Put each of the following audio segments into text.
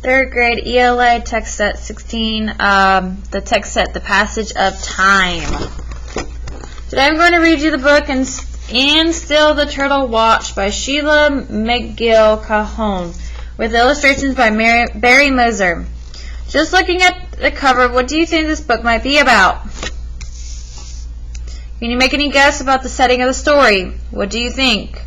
Third grade ELA text set 16, the text set, The Passage of Time. Today I'm going to read you the book And Still the Turtle Watched by Sheila McGill Cajon, with illustrations by Barry Moser. Just looking at the cover, what do you think this book might be about? Can you make any guess about the setting of the story? What do you think?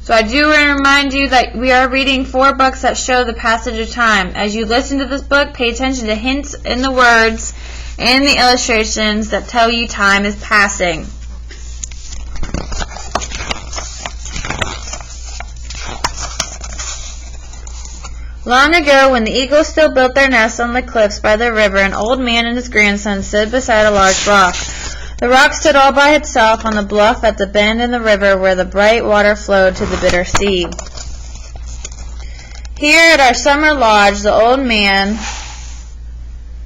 So I do want to remind you that we are reading 4 books that show the passage of time. As you listen to this book, pay attention to hints in the words and the illustrations that tell you time is passing. Long ago, when the eagles still built their nests on the cliffs by the river, an old man and his grandson stood beside a large rock. The rock stood all by itself on the bluff at the bend in the river where the bright water flowed to the bitter sea. Here at our summer lodge, the old man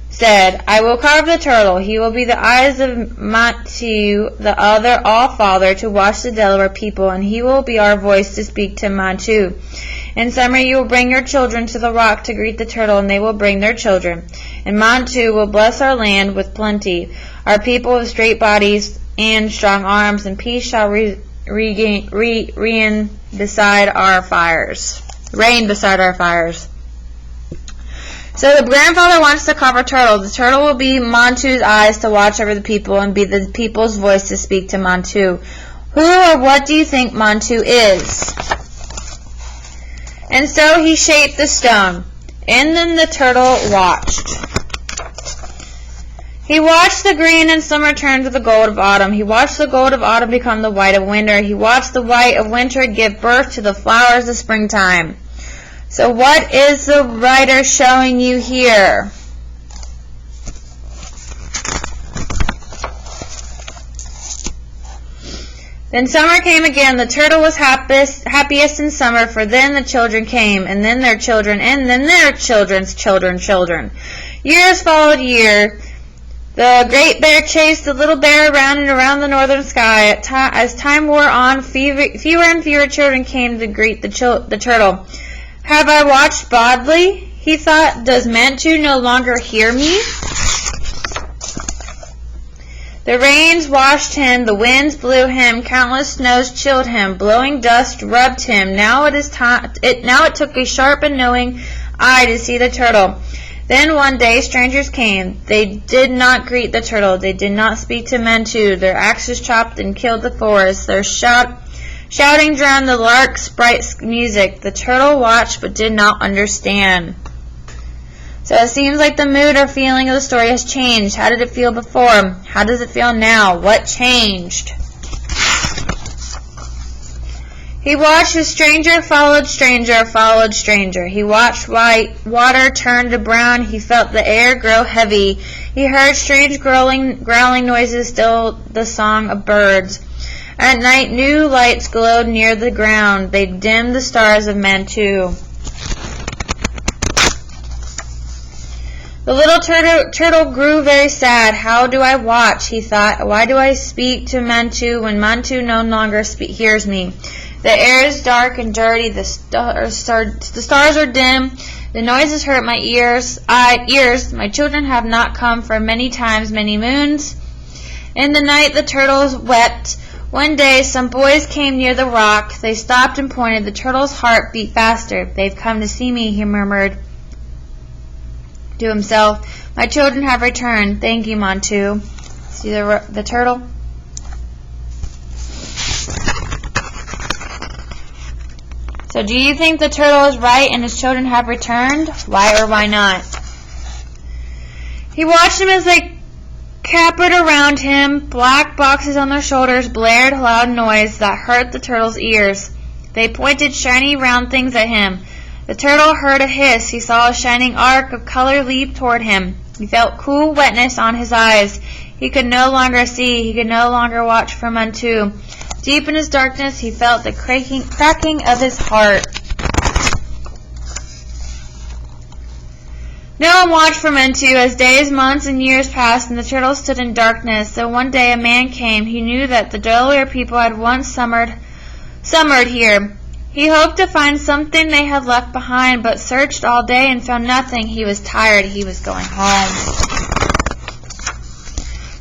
said, I will carve the turtle. He will be the eyes of Mantu, the other All-Father, to watch the Delaware people, and he will be our voice to speak to Mantu. In summer you will bring your children to the rock to greet the turtle, and they will bring their children. And Mantu will bless our land with plenty, our people with straight bodies and strong arms, and peace shall reign beside our fires. So the grandfather wants to carve a turtle. The turtle will be Mantu's eyes to watch over the people and be the people's voice to speak to Mantu. Who or what do you think Mantu is? And so he shaped the stone, and then the turtle watched. He watched the green in summer turn to the gold of autumn. He watched the gold of autumn become the white of winter. He watched the white of winter give birth to the flowers of springtime. So what is the writer showing you here? Then summer came again. The turtle was happiest in summer, for then the children came, and then their children, and then their children's children. Years followed year. The great bear chased the little bear around and around the northern sky. As time wore on, fewer and fewer children came to greet the turtle. Have I watched Bodley? He thought. Does Mantu no longer hear me? The rains washed him, the winds blew him, countless snows chilled him, blowing dust rubbed him. Now it took a sharp and knowing eye to see the turtle. Then one day strangers came. They did not greet the turtle. They did not speak to Mantu. Their axes chopped and killed the forest. Their shouting drowned the lark's bright music. The turtle watched but did not understand. So it seems like the mood or feeling of the story has changed. How did it feel before? How does it feel now? What changed? He watched as stranger followed stranger followed stranger. He watched white water turn to brown. He felt the air grow heavy. He heard strange growling noises, still the song of birds. At night new lights glowed near the ground. They dimmed the stars of Mantu. The little turtle grew very sad. How do I watch? He thought. Why do I speak to Mantu when Mantu no longer hears me? The air is dark and dirty. The stars are dim. The noises hurt my ears. My children have not come for many times, many moons. In the night the turtles wept. One day some boys came near the rock. They stopped and pointed. The turtle's heart beat faster. They've come to see me, he murmured to himself. My children have returned. Thank you, Mantu. See the turtle? So do you think the turtle is right and his children have returned? Why or why not? He watched them as they capered around him. Black boxes on their shoulders blared loud noise that hurt the turtle's ears. They pointed shiny round things at him. The turtle heard a hiss. He saw a shining arc of color leap toward him. He felt cool wetness on his eyes. He could no longer see. He could no longer watch for Mantu. Deep in his darkness, he felt the cracking of his heart. No one watched for Mantu as days, months, and years passed, and the turtle stood in darkness. So one day a man came. He knew that the Delaware people had once summered here. He hoped to find something they had left behind, but searched all day and found nothing. He was tired. He was going home.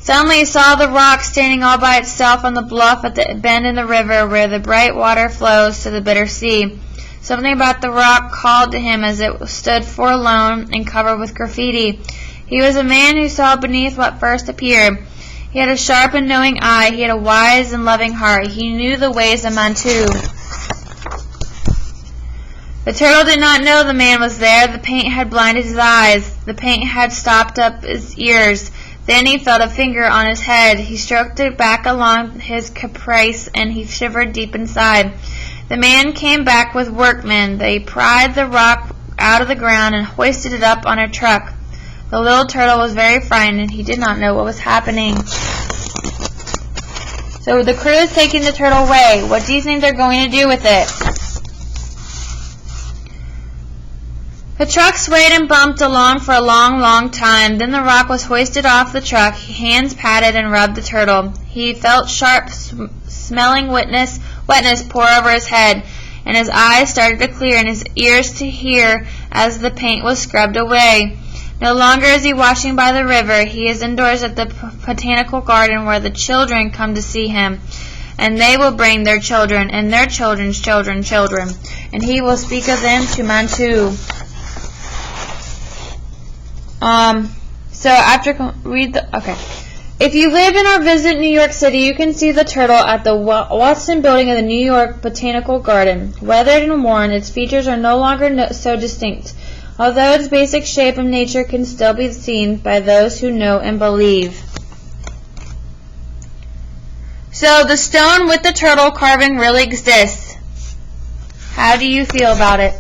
Suddenly he saw the rock standing all by itself on the bluff at the bend in the river where the bright water flows to the bitter sea. Something about the rock called to him as it stood forlorn and covered with graffiti. He was a man who saw beneath what first appeared. He had a sharp and knowing eye. He had a wise and loving heart. He knew the ways of Mantu. The turtle did not know the man was there. The paint had blinded his eyes. The paint had stopped up his ears. Then he felt a finger on his head. He stroked it back along his caprice, and he shivered deep inside. The man came back with workmen. They pried the rock out of the ground and hoisted it up on a truck. The little turtle was very frightened, and he did not know what was happening. So the crew is taking the turtle away. What do you think they're going to do with it? The truck swayed and bumped along for a long, long time. Then the rock was hoisted off the truck. Hands patted and rubbed the turtle. He felt sharp, smelling wetness pour over his head, and his eyes started to clear and his ears to hear as the paint was scrubbed away. No longer is he washing by the river. He is indoors at the botanical garden where the children come to see him. And they will bring their children and their children's children, and he will speak of them to Mantu. If you live in or visit New York City, you can see the turtle at the Watson Building of the New York Botanical Garden. Weathered and worn, its features are no longer so distinct, although its basic shape and nature can still be seen by those who know and believe. So the stone with the turtle carving really exists. How do you feel about it?